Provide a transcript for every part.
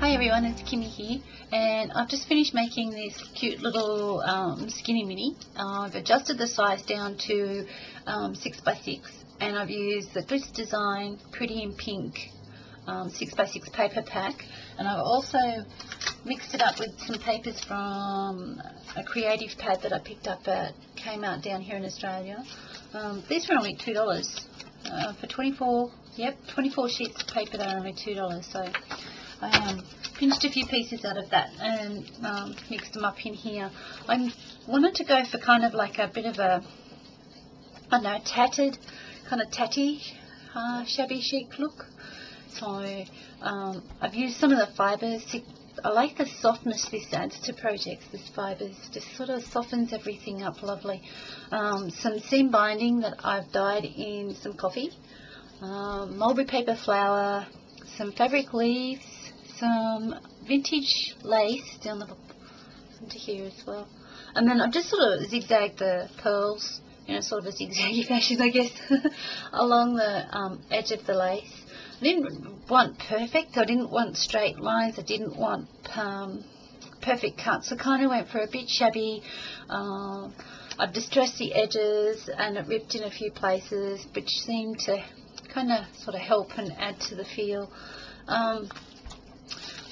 Hi everyone, it's Kimi here, and I've just finished making this cute little skinny mini. I've adjusted the size down to 6x6, and I've used the Glitz Design Pretty in Pink 6x6 paper pack, and I've also mixed it up with some papers from a creative pad that I picked up at Kmart down here in Australia. These were only $2 for 24 sheets of paper. They're only $2, so I pinched a few pieces out of that and mixed them up in here. I wanted to go for kind of like a bit of a, I don't know, tatty, shabby chic look. So I've used some of the fibres. I like the softness this adds to projects, this fibres. Just sort of softens everything up lovely. Some seam binding that I've dyed in some coffee, mulberry paper flower, some fabric leaves, some vintage lace down the into here as well. And then I've just sort of zigzagged the pearls, sort of a zigzaggy fashion, I guess, along the edge of the lace. I didn't want perfect, I didn't want straight lines, I didn't want perfect cuts. I kind of went for a bit shabby. I've distressed the edges and it ripped in a few places, which seemed to kind of sort of help and add to the feel.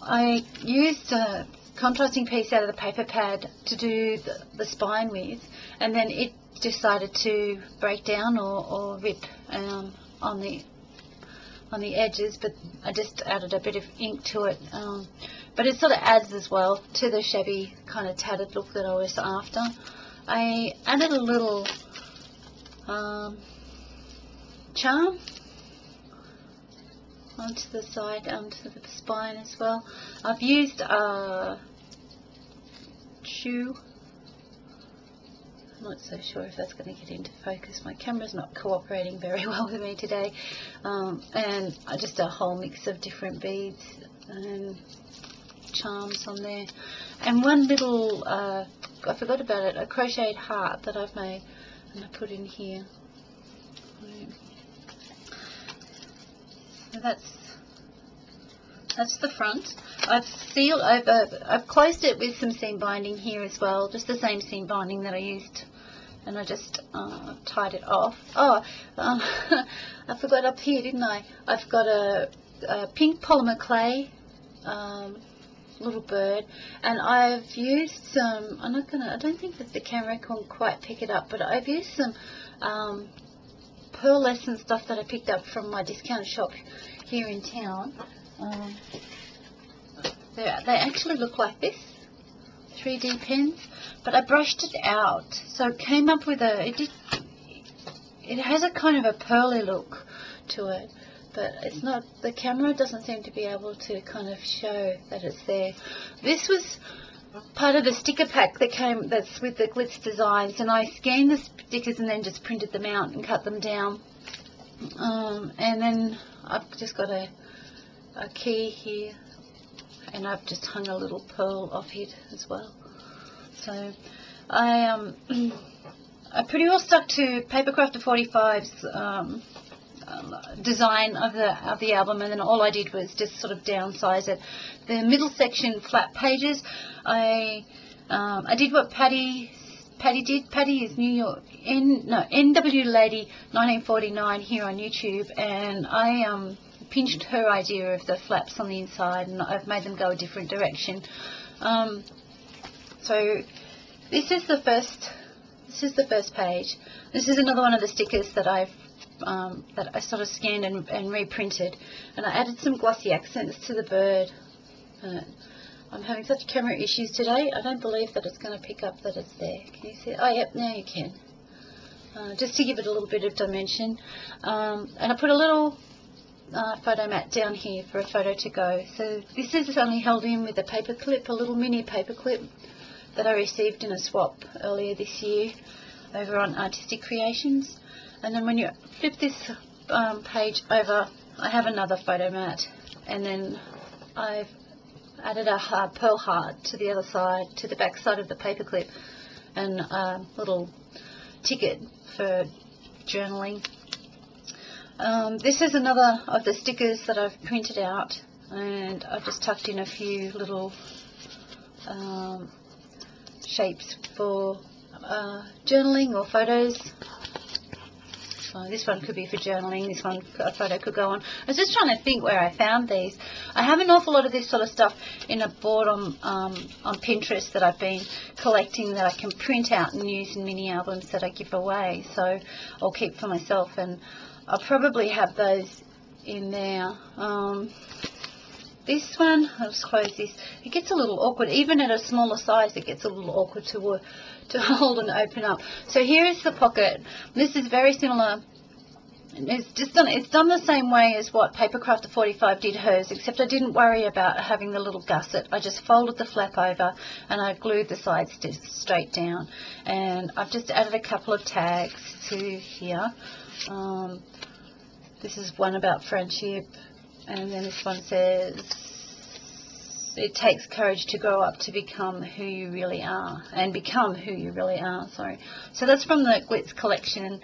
I used a contrasting piece out of the paper pad to do the spine with, and then it decided to break down or rip on the edges, but I just added a bit of ink to it. But it sort of adds as well to the shabby kind of tattered look that I was after. I added a little charm onto the side, onto the spine as well. I've used shoe. I'm not so sure if that's going to get into focus. My camera's not cooperating very well with me today. And just a whole mix of different beads and charms on there. And one little, I forgot about it, a crocheted heart that I've made and I put in here. So that's the front. I've closed it with some seam binding here as well, just the same seam binding that I used, and I just tied it off. I forgot up here, didn't I? I've got a pink polymer clay little bird, and I've used some, I don't think that the camera can quite pick it up, but I've used some pearlescent stuff that I picked up from my discount shop here in town. They actually look like this, 3D pens, but I brushed it out, so it came up with it has a kind of a pearly look to it, but it's not, the camera doesn't seem to be able to kind of show that it's there. This was part of the sticker pack that's with the Glitz Designs, and I scanned the stickers and then just printed them out and cut them down. And then I've just got a key here, and I've just hung a little pearl off it as well. So I pretty well stuck to Papercrafter 45's design of the album, and then all I did was just sort of downsize it. The middle section flat pages, I did what Patty did. Patty is NW Lady 1949 here on YouTube, and I pinched her idea of the flaps on the inside, and I've made them go a different direction. So this is the first page. This is another one of the stickers that I sort of scanned and reprinted, and I added some glossy accents to the bird. I'm having such camera issues today, I don't believe that it's going to pick up that it's there. Can you see? Oh, yep, now you can. Just to give it a little bit of dimension. And I put a little photo mat down here for a photo to go. So this is only held in with a paper clip, a little mini paper clip that I received in a swap earlier this year over on Artistic Creations. And then when you flip this page over, I have another photo mat, and then I've added a pearl heart to the other side, to the back side of the paper clip, and a little ticket for journaling. This is another of the stickers that I've printed out. and I've just tucked in a few little shapes for journaling or photos. So this one could be for journaling, this one, a photo could go on. I was just trying to think where I found these. I have an awful lot of this sort of stuff in a board on Pinterest that I've been collecting that I can print out and use in mini albums that I give away. So I'll keep for myself, and I'll probably have those in there. This one, I'll just close this. It gets a little awkward, even at a smaller size. It gets a little awkward to hold and open up. So here is the pocket. This is very similar. It's done the same way as what Papercrafter 45 did hers, except I didn't worry about having the little gusset. I just folded the flap over and I glued the sides straight down. And I've just added a couple of tags to here. This is one about friendship, and then this one says, it takes courage to grow up to become who you really are, and become who you really are, sorry. So that's from the Glitz collection.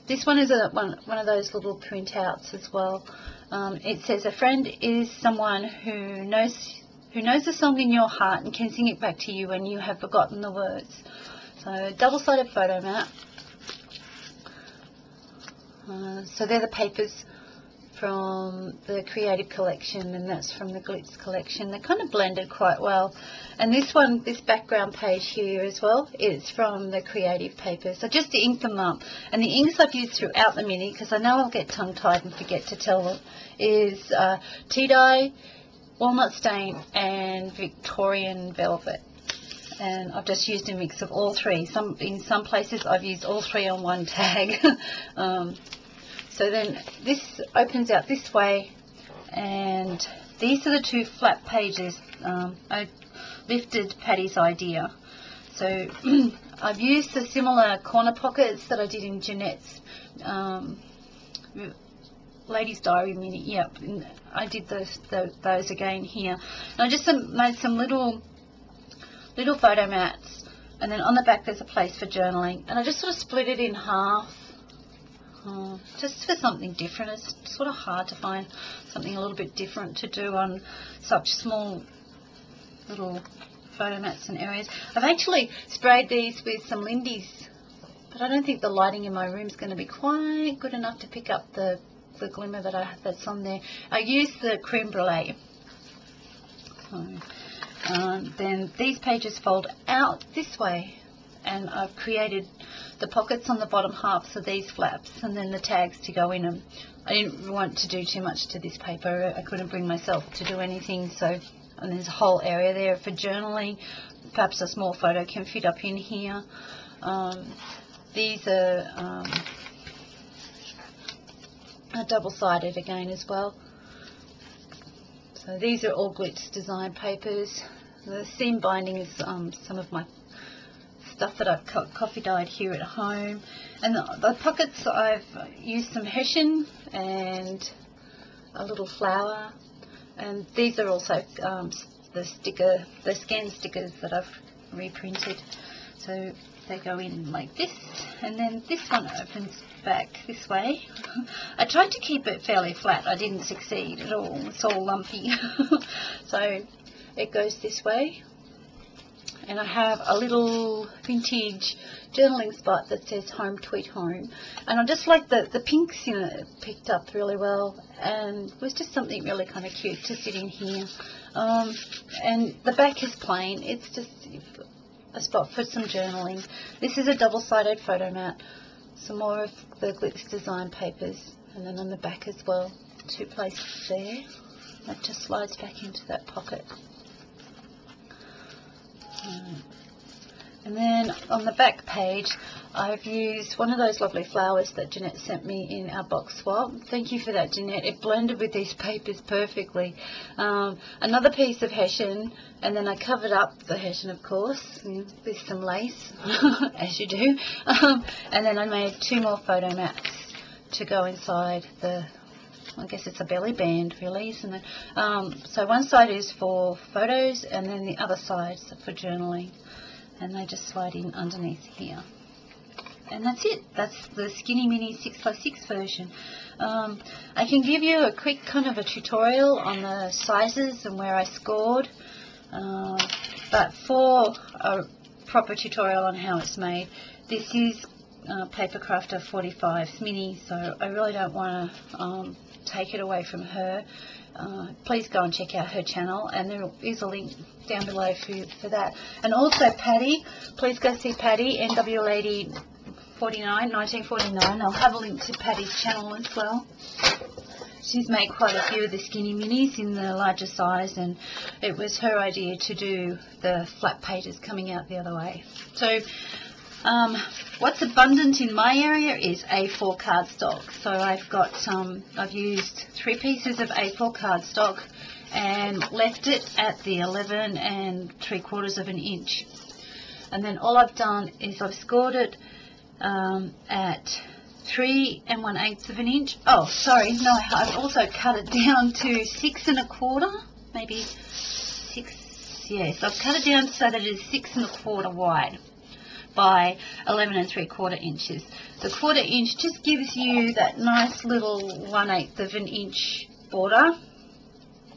This one is one of those little printouts as well. It says, a friend is someone who knows the song in your heart and can sing it back to you when you have forgotten the words. So double-sided photo mat. So they're the papers from the Creative collection, and that's from the Glitz collection. They're kind of blended quite well. And this one, this background page here as well, is from the Creative papers. So just to ink them up. And the inks I've used throughout the mini, because I know I'll get tongue-tied and forget to tell them, is tea dye, walnut stain, and Victorian velvet. And I've just used a mix of all three. In some places I've used all three on one tag. So then this opens out this way, and these are the two flap pages. I lifted Patty's idea. So I've used the similar corner pockets that I did in Jeanette's Ladies Diary mini. Yep, I did those again here. And I just made some little photo mats, and then on the back there's a place for journaling. And I just sort of split it in half. Just for something different. It's sort of hard to find something a little bit different to do on such small little photo mats and areas. I've actually sprayed these with some Lindy's, but I don't think the lighting in my room is going to be quite good enough to pick up the glimmer that's on there. I used the creme brulee. Then these pages fold out this way, and I've created the pockets on the bottom halves of these flaps, and then the tags to go in them. I didn't want to do too much to this paper. I couldn't bring myself to do anything, so, and there's a whole area there for journaling. Perhaps a small photo can fit up in here. These are double-sided again as well. So these are all Glitz design papers. The seam binding is some of my stuff that I've coffee dyed here at home. And the pockets, I've used some hessian and a little flower. And these are also the scan stickers that I've reprinted. So they go in like this, and then this one opens back this way. I tried to keep it fairly flat. I didn't succeed at all. It's all lumpy. So it goes this way. And I have a little vintage journaling spot that says Home Tweet Home. And I just like the pinks in it picked up really well, and it was just something really kind of cute to sit in here. And the back is plain. It's just a spot for some journaling. This is a double-sided photo mat. Some more of the Glitz design papers. And then on the back as well, 2 places there. That just slides back into that pocket. And then on the back page, I've used one of those lovely flowers that Jeanette sent me in our box swap. Thank you for that, Jeanette. It blended with these papers perfectly. Another piece of hessian, and then I covered up the hessian, of course, with some lace, as you do. And then I made 2 more photo mats to go inside the, I guess it's a belly band really, isn't it? So one side is for photos, and then the other side is for journaling, and they just slide in underneath here. And that's it. That's the Skinny Mini 6x6 version. I can give you a quick kind of a tutorial on the sizes and where I scored, but for a proper tutorial on how it's made, this is Paper Crafter 45's Mini, so I really don't want to take it away from her. Please go and check out her channel, and there is a link down below for that. And also Patty, please go see Patty, NW Lady 1949. I'll have a link to Patty's channel as well. She's made quite a few of the Skinny Minis in the larger size, and it was her idea to do the flat pages coming out the other way. So what's abundant in my area is A4 cardstock. So I've used 3 pieces of A4 cardstock and left it at the 11 3/4 of an inch. And then all I've done is I've scored it at 3 1/8 of an inch. Oh, sorry, no, I've also cut it down to 6 1/4, maybe 6. Yes, I've cut it down so that it is 6 1/4 wide by 11 3/4 inches. The 1/4 inch just gives you that nice little 1/8 of an inch border.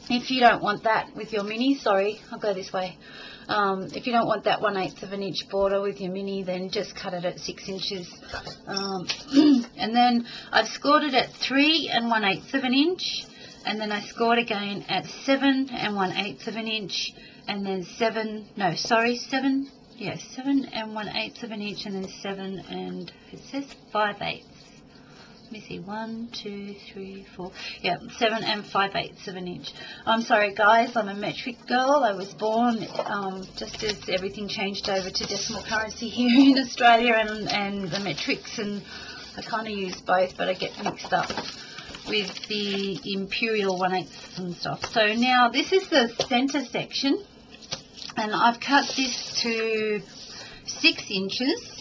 If you don't want that with your mini, sorry, I'll go this way. If you don't want that 1/8 of an inch border with your mini, then just cut it at 6 inches. And then I've scored it at 3 1/8 of an inch, and then I scored again at 7 1/8 of an inch, and then 7 1/8 of an inch, and then 7 and it says 5/8. Let me see, 1, 2, 3, 4. Yeah, 7 5/8 of an inch. I'm sorry, guys. I'm a metric girl. I was born just as everything changed over to decimal currency here in Australia, and the metrics, and I kind of use both, but I get mixed up with the imperial 1/8 and stuff. So now this is the center section, and I've cut this to 6 inches.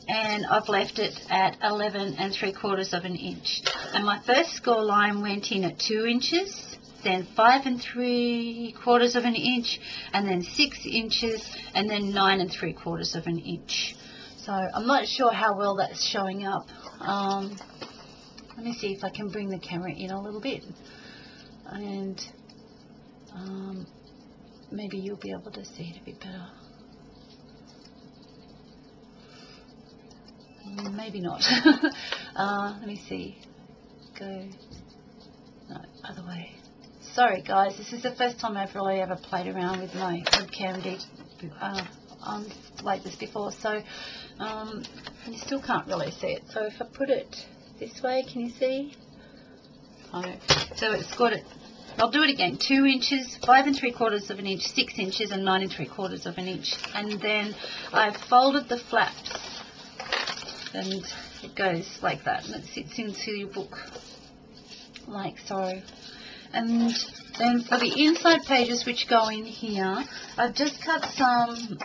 And I've left it at 11 3/4 of an inch. And my first score line went in at 2 inches, then 5 3/4 of an inch, and then 6 inches, and then 9 3/4 of an inch. So I'm not sure how well that's showing up. Let me see if I can bring the camera in a little bit, and maybe you'll be able to see it a bit better. Maybe not. Let me see. Go. No, other way. Sorry, guys. This is the first time I've really ever played around with my webcam like this before. So you still can't really see it. So if I put it this way, can you see? Oh. So it's got it. I'll do it again. 2 inches, 5 3/4 of an inch, 6 inches, and 9 3/4 of an inch. And then I've folded the flaps. And it goes like that, and it sits into your book like so. And then for the inside pages which go in here, I've just cut some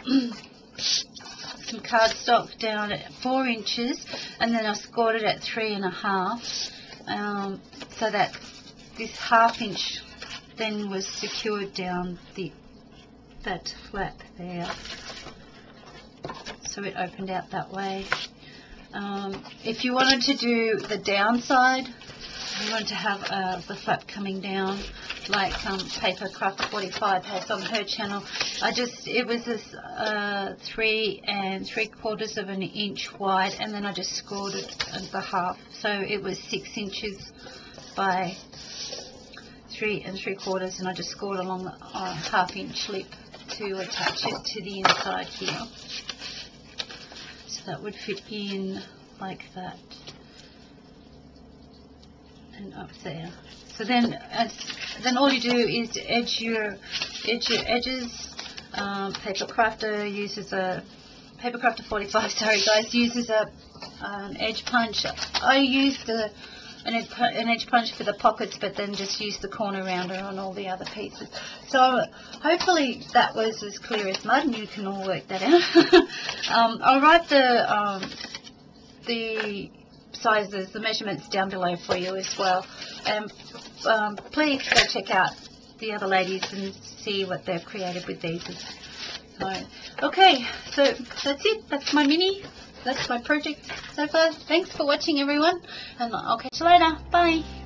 cardstock down at 4 inches, and then I've scored it at 3 1/2, so that this 1/2 inch then was secured down that flap there, so it opened out that way. If you wanted to do the downside, you want to have the flap coming down, like Paper Crafter 45 has on her channel. It was this 3 3/4 of an inch wide, and then I just scored it at the 1/2, so it was 6 inches by 3 3/4, and I just scored along the 1/2 inch lip to attach it to the inside here. That would fit in like that and up there. So then all you do is edge your edges. Paper Crafter 45, sorry guys, uses an edge punch. I used an edge punch for the pockets, but then just use the corner rounder on all the other pieces. So hopefully that was as clear as mud, and you can all work that out. I'll write the sizes, the measurements down below for you as well. And please go check out the other ladies and see what they've created with these. Okay, so that's it. That's my mini. that's my project so far. Thanks for watching, everyone, and I'll catch you later. Bye.